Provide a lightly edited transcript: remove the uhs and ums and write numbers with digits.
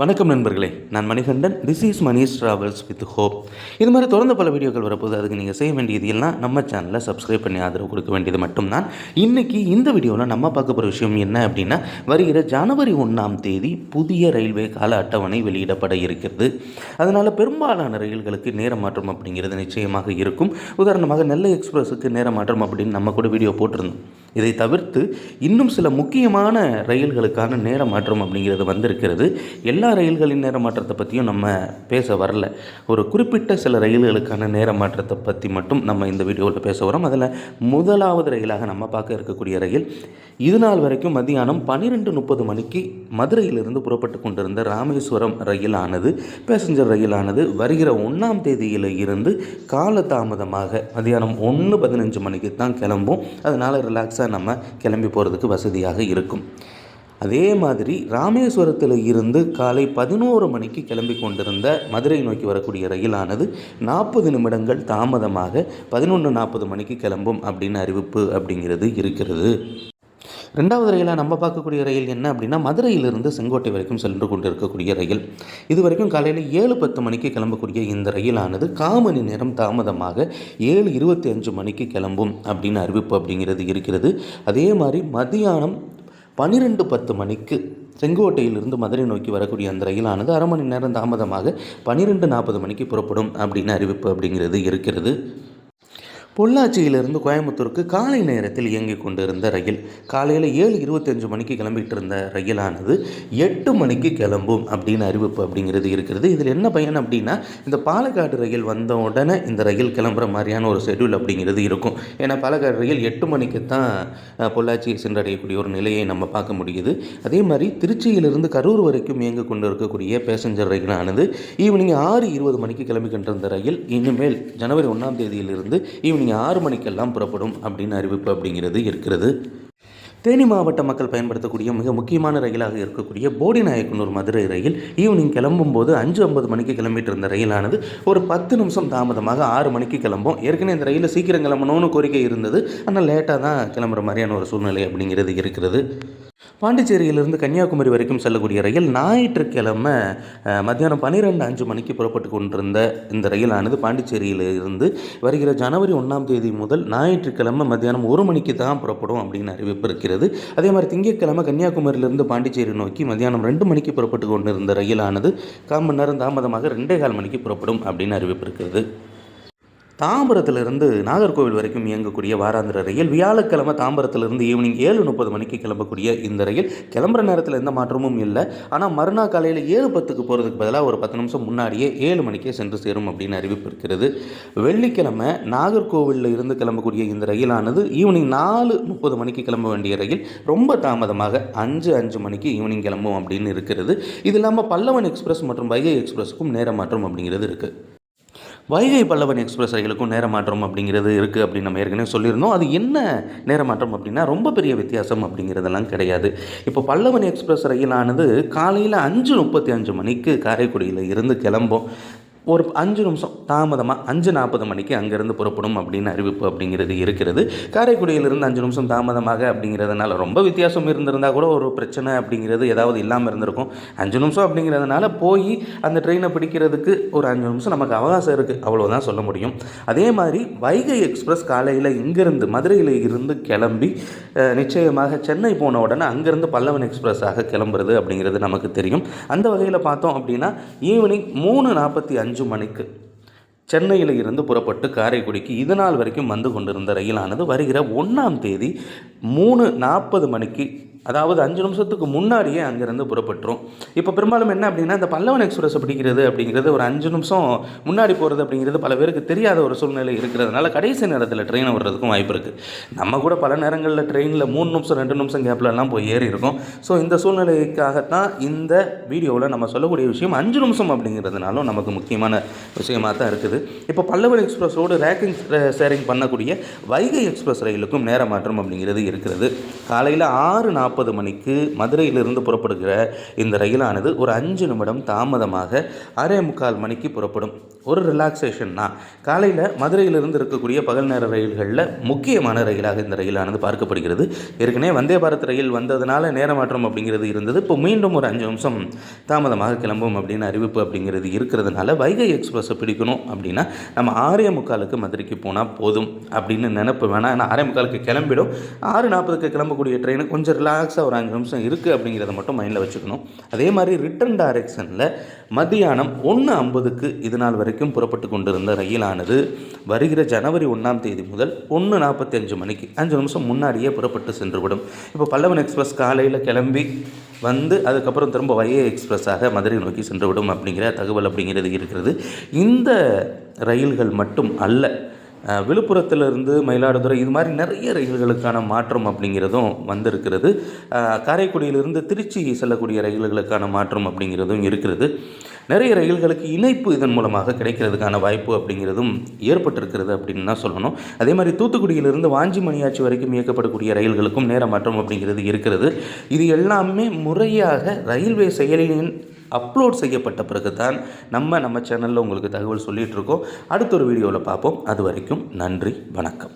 வணக்கம் நண்பர்களே, நான் Manikandan. This is Mani's travels with hope. இது மாதிரி தொடர்ந்து பல வீடியோக்கள் வரப்போது. அதுக்கு நீங்கள் செய்ய வேண்டியது எல்லாம் நம்ம சேனலை சப்ஸ்கிரைப் பண்ணி ஆதரவு கொடுக்க வேண்டியது மட்டும்தான். இன்றைக்கி இந்த வீடியோவில் நம்ம பார்க்க போகிற விஷயம் என்ன அப்படின்னா, வருகிற ஜனவரி 1ஆம் தேதி புதிய ரயில்வே கால அட்டவணை வெளியிடப்பட இருக்கிறது. அதனால் பெரும்பாலான ரயில்களுக்கு நேர மாற்றம் அப்படிங்கிறது நிச்சயமாக இருக்கும். உதாரணமாக நெல்லை எக்ஸ்பிரஸுக்கு நேர மாற்றம் அப்படின்னு நம்ம கூட வீடியோ போட்டிருந்தோம். இதை தவிர்த்து இன்னும் சில முக்கியமான ரயில்களுக்கான நேர மாற்றம் அப்படிங்கிறது வந்திருக்கிறது. எல்லா ரயில்களின் நேர மாற்றத்தை பற்றியும் நம்ம பேச வரல. ஒரு குறிப்பிட்ட சில ரயில்களுக்கான நேர மாற்றத்தை பற்றி மட்டும் நம்ம இந்த வீடியோவில் பேச வரோம். அதில் முதலாவது ரயிலாக நம்ம பார்க்க இருக்கக்கூடிய ரயில், இது நாள் வரைக்கும் மதியானம் 12:30 மணிக்கு மதுரையிலிருந்து புறப்பட்டு கொண்டிருந்த ராமேஸ்வரம் ரயிலானது, பேசஞ்சர் ரயிலானது வருகிற 1ஆம் தேதியில் இருந்து காலதாமதமாக மதியானம் 1:15 மணிக்கு தான் கிளம்பும். அதனால் ரிலாக்ஸாக நம்ம கிளம்பி போகிறதுக்கு வசதியாக இருக்கும். அதே மாதிரி ராமேஸ்வரத்தில் இருந்து காலை 11 மணிக்கு கிளம்பி கொண்டிருந்த மதுரை நோக்கி வரக்கூடிய ரயிலானது 40 நிமிடங்கள் தாமதமாக 11:40 மணிக்கு கிளம்பும் அப்படின்னு அறிவிப்பு அப்படிங்கிறது இருக்கிறது. ரெண்டாவது ரயிலாக நம்ம பார்க்கக்கூடிய ரயில் என்ன அப்படின்னா, மதுரையிலிருந்து செங்கோட்டை வரைக்கும் சென்று கொண்டிருக்கக்கூடிய ரயில். இது வரைக்கும் காலையில் 7:10 மணிக்கு கிளம்பக்கூடிய இந்த ரயிலானது காமணி நேரம் தாமதமாக 7:25 மணிக்கு கிளம்பும் அப்படின்னு அறிவிப்பு அப்படிங்கிறது இருக்கிறது. அதே மாதிரி மதியானம் 12:10 மணிக்கு செங்கோட்டையிலிருந்து மதுரை நோக்கி வரக்கூடிய அந்த ரயிலானது அரை மணி நேரம் தாமதமாக 12:40 மணிக்கு புறப்படும் அப்படின்னு அறிவிப்பு அப்படிங்கிறது இருக்கிறது. பொள்ளாச்சியிலிருந்து கோயம்புத்தூருக்கு காலை நேரத்தில் இயங்கிக் கொண்டிருந்த ரயில், காலையில் 7:25 மணிக்கு கிளம்பிட்டு இருந்த ரயிலானது 8 மணிக்கு கிளம்பும் அப்படின்னு அறிவிப்பு அப்படிங்கிறது இருக்கிறது. இதில் என்ன பயன் அப்படின்னா, இந்த பாலக்காடு ரயில் வந்த உடனே இந்த ரயில் கிளம்புற மாதிரியான ஒரு ஷெட்யூல் அப்படிங்கிறது இருக்கும். ஏன்னா பாலக்காடு ரயில் 8 மணிக்கு தான் பொள்ளாச்சியை சென்றடையக்கூடிய ஒரு நிலையை நம்ம பார்க்க முடியுது. அதே மாதிரி திருச்சியிலிருந்து கரூர் வரைக்கும் இயங்க கொண்டு இருக்கக்கூடிய பேசஞ்சர் ரயிலானது ஈவினிங் 6:20 மணிக்கு கிளம்பி கொண்டிருந்த ரயில் இனிமேல் ஜனவரி 1ஆம் தேதியிலிருந்து ஈவினிங் 6 மணிக்கெல்லாம் புறப்படும் அப்படின்னு அறிவிப்பு அப்படிங்கிறது இருக்கிறது. தேனி மாவட்ட மக்கள் பயன்படுத்தக்கூடிய மிக முக்கியமான ரயிலாக இருக்கக்கூடிய போடிநாயக்கனூர் மதுரை ரயில் ஈவினிங் கிளம்பும் போது 5:50 மணிக்கு கிளம்பிட்டு இருந்த ரயிலானது ஒரு 10 நிமிஷம் தாமதமாக 6 மணிக்கு கிளம்பும். ஏற்கனவே இந்த ரயிலில் சீக்கிரம் கிளம்பணும்னு கோரிக்கை இருந்தது, ஆனால் லேட்டாக தான் கிளம்புற மாதிரியான ஒரு சூழ்நிலை அப்படிங்கிறது இருக்கிறது. பாண்டிச்சேரியிலிருந்து கன்னியாகுமரி வரைக்கும் செல்லக்கூடிய ரயில் ஞாயிற்றுக்கிழமை மத்தியானம் 12:05 மணிக்கு புறப்பட்டு கொண்டிருந்த இந்த ரயிலானது பாண்டிச்சேரியிலிருந்து வருகிற ஜனவரி 1ஆம் தேதி முதல் ஞாயிற்றுக்கிழமை மத்தியானம் 1 மணிக்கு தான் புறப்படும் அப்படின்னு அறிவிப்பு இருக்கிறது. அதே மாதிரி திங்கட்கிழமை கன்னியாகுமரியிலிருந்து பாண்டிச்சேரி நோக்கி மத்தியானம் 2 மணிக்கு புறப்பட்டு கொண்டிருந்த ரயிலானது 1/4 மணி நேரம் தாமதமாக 2:15 மணிக்கு புறப்படும் அப்படின்னு அறிவிப்பு இருக்கிறது. தாம்பரத்திலிருந்து நாகர்கோவில் வரைக்கும் இயங்கக்கூடிய வாராந்திர ரயில் வியாழக்கிழமை தாம்பரத்திலிருந்து ஈவினிங் 7:30 மணிக்கு கிளம்பக்கூடிய இந்த ரயில் கிளம்புற நேரத்தில் எந்த மாற்றமும் இல்லை. ஆனால் மறுநாள் காலையில் 7:10க்கு போகிறதுக்கு பதிலாக ஒரு 10 நிமிஷம் முன்னாடியே 7 மணிக்கே சென்று சேரும் அப்படின்னு அறிவிப்பு இருக்கிறது. வெள்ளிக்கிழமை நாகர்கோவிலில் இருந்து கிளம்பக்கூடிய இந்த ரயிலானது ஈவினிங் 4:30 மணிக்கு கிளம்ப வேண்டிய ரயில் ரொம்ப தாமதமாக 5:05 மணிக்கு ஈவினிங் கிளம்பும் அப்படின்னு இருக்கிறது. இது இல்லாமல் பல்லவன் எக்ஸ்பிரஸ் மற்றும் வைகை எக்ஸ்பிரஸுக்கும் நேர மாற்றம் அப்படிங்கிறது இருக்குது. வைகை பல்லவன் எக்ஸ்பிரஸ் ரயிலுக்கும் நேர மாற்றம் அப்படிங்கிறது இருக்குது அப்படின்னு நம்ம ஏற்கனவே சொல்லியிருந்தோம். அது என்ன நேர மாற்றம் அப்படின்னா, ரொம்ப பெரிய வித்தியாசம் அப்படிங்கிறதெல்லாம் கிடையாது. இப்போ பல்லவன் எக்ஸ்பிரஸ் ரயிலானது காலையில் 5:35 மணிக்கு காரைக்குடியில் இருந்து கிளம்பும். ஒரு 5 நிமிஷம் தாமதமாக 5:40 மணிக்கு அங்கேருந்து புறப்படும் அப்படின்னு அறிவிப்பு அப்படிங்கிறது இருக்கிறது. காரைக்குடியிலிருந்து 5 நிமிஷம் தாமதமாக அப்படிங்கிறதுனால ரொம்ப வித்தியாசம் இருந்திருந்தால் கூட ஒரு பிரச்சனை அப்படிங்கிறது ஏதாவது இல்லாமல் இருந்திருக்கும். 5 நிமிஷம் அப்படிங்கிறதுனால போய் அந்த ட்ரெயினை பிடிக்கிறதுக்கு ஒரு 5 நிமிஷம் நமக்கு அவகாசம் இருக்குது, அவ்வளோதான் சொல்ல முடியும். அதே மாதிரி வைகை எக்ஸ்பிரஸ் காலையில் இங்கேருந்து மதுரையில் இருந்து கிளம்பி நிச்சயமாக சென்னை போன உடனே அங்கேருந்து பல்லவன் எக்ஸ்பிரஸாக கிளம்புறது அப்படிங்கிறது நமக்கு தெரியும். அந்த வகையில் பார்த்தோம் அப்படின்னா ஈவினிங் 3:45 மணிக்கு சென்னையில் இருந்து புறப்பட்டு காரைக்குடிக்கு இது நாள் வரைக்கும் வந்து கொண்டிருந்த ரயிலானது வருகிற 1ஆம் தேதி 3:40 மணிக்கு, அதாவது 5 நிமிஷத்துக்கு முன்னாடியே அங்கேருந்து புறப்பட்டுரும். இப்போ பெரும்பாலும் என்ன அப்படின்னா, இந்த பல்லவன் எக்ஸ்பிரஸை பிடிக்கிறது அப்படிங்கிறது ஒரு 5 நிமிஷம் முன்னாடி போகிறது அப்படிங்கிறது பல பேருக்கு தெரியாத ஒரு சூழ்நிலை இருக்கிறதுனால கடைசி நேரத்தில் ட்ரெயினை விடுறதுக்கும் வாய்ப்பு இருக்குது. நம்ம கூட பல நேரங்களில் ட்ரெயினில் 3 நிமிஷம் 2 நிமிஷம் கேப்லலாம் போய் ஏறி இருக்கும். ஸோ இந்த சூழ்நிலைக்காகத்தான் இந்த வீடியோவில் நம்ம சொல்லக்கூடிய விஷயம் 5 நிமிஷம் அப்படிங்கிறதுனாலும் நமக்கு முக்கியமான விஷயமாக தான் இருக்குது. இப்போ பல்லவன் எக்ஸ்பிரஸோடு ரேக்கிங் ஷேரிங் பண்ணக்கூடிய வைகை எக்ஸ்பிரஸ் ரயிலுக்கும் நேர மாற்றம் அப்படிங்கிறது இருக்கிறது. காலையில் 6:40 1:40 மணிக்கு மதுரையிலிருந்து புறப்படுகிற இந்த ரயிலானது ஒரு 5 நிமிடம் தாமதமாக 6:45 மணிக்கு புறப்படும். ஒரு ரிலாக்ஸேஷன்னா காலையில் மதுரையிலிருந்து இருக்கக்கூடிய பகல் நேர ரயில்களில் முக்கியமான ரயிலாக இந்த ரயிலானது பார்க்கப்படுகிறது. ஏற்கனவே வந்தே பாரத் ரயில் வந்ததுனால நேர மாற்றம் அப்படிங்கிறது இருந்தது. இப்போ மீண்டும் ஒரு 5 நிமிஷம் தாமதமாக கிளம்பும் அப்படின்னு அறிவிப்பு அப்படிங்கிறது இருக்கிறதுனால வைகை எக்ஸ்பிரஸை பிடிக்கணும் அப்படின்னா நம்ம 6:45க்கு மதுரைக்கு போனால் போதும் அப்படின்னு நினைப்பு வேணாம். ஏன்னா 6:45க்கு கிளம்பிடும். 6:40க்கு கிளம்பக்கூடிய ட்ரெயின் கொஞ்சம் ரிலாக்ஸாக ஒரு 5 நிமிஷம் இருக்குது அப்படிங்கிறத மட்டும் மைண்டில் வச்சுக்கணும். அதே மாதிரி ரிட்டன் டைரெக்ஷனில் மத்தியானம் 1:50க்கு இது நாள் வரைக்கும் புறப்பட்டு கொண்டிருந்த ரயிலானது வருகிற ஜனவரி 1ஆம் தேதி முதல் 1:45 மணிக்கு 5 நிமிஷம் முன்னாடியே புறப்பட்டு சென்றுவிடும். இப்போ பல்லவன் எக்ஸ்பிரஸ் காலையில் கிளம்பி வந்து அதுக்கப்புறம் திரும்ப வைகை எக்ஸ்பிரஸாக மதுரை நோக்கி சென்றுவிடும் அப்படிங்கிற தகவல் அப்படிங்கிறது இருக்கிறது. இந்த ரயில்கள் மட்டும் அல்ல, விழுப்புரத்திலிருந்து மயிலாடுதுறை இது மாதிரி நிறைய ரயில்களுக்கான மாற்றம் அப்படிங்கிறதும் வந்திருக்கிறது. காரைக்குடியிலிருந்து திருச்சி செல்லக்கூடிய ரயில்களுக்கான மாற்றம் அப்படிங்கிறதும் இருக்கிறது. நிறைய ரயில்களுக்கு இணைப்பு இதன் மூலமாக கிடைக்கிறதுக்கான வாய்ப்பு அப்படிங்கிறதும் ஏற்பட்டிருக்கிறது அப்படின்னு தான் சொல்லணும். அதே மாதிரி தூத்துக்குடியிலிருந்து வாஞ்சி மணியாச்சி வரைக்கும் இயக்கப்படக்கூடிய ரயில்களுக்கும் நேர மாற்றம் அப்படிங்கிறது இருக்கிறது. இது எல்லாமே முறையாக ரயில்வே செயலியின் அப்லோட் செய்யப்பட்ட பிறகு தான் நம்ம சேனலில் உங்களுக்கு தகவல் சொல்லிகிட்ருக்கோம். அடுத்த ஒரு வீடியோவில் பார்ப்போம். அது வரைக்கும் நன்றி, வணக்கம்.